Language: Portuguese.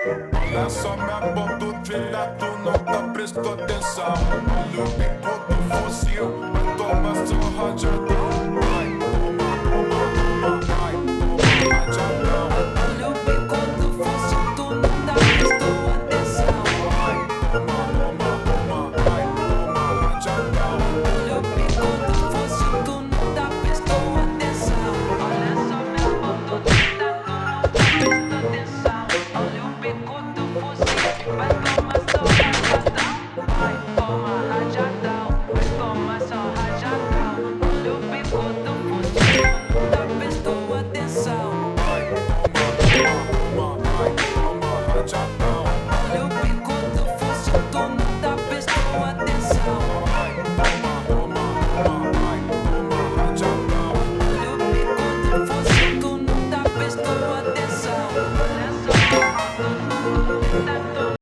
Olha só minha bambuvilha, tu não tá prestando atenção. Olha o bico do fuzil, vai tomar seu rajadão. Vai, toma, toma, toma, vai, toma rajadão. Olha o bico do fuzil, tu não tá prestando atenção. Vai, toma, toma, toma, vai, toma rajadão. Olha o bico do fuzil, tu não tá prestando atenção. Olha só minha bambuvilha, tu não tá prestando atenção. Olha o bico do fuzil, vai tomar seu rajadão. Vai, toma rajadão, vai tomar seu rajadão. Olha o bico do fuzil, tu não tá prestando atenção. Vai, toma, toma, toma, vai, toma rajadão. Olha o bico do fuzil, tu não tá prestando atenção. Vai, toma, toma, toma, vai, toma rajadão. Olha o bico do fuzil, tu não tá prestando atenção. Olha só.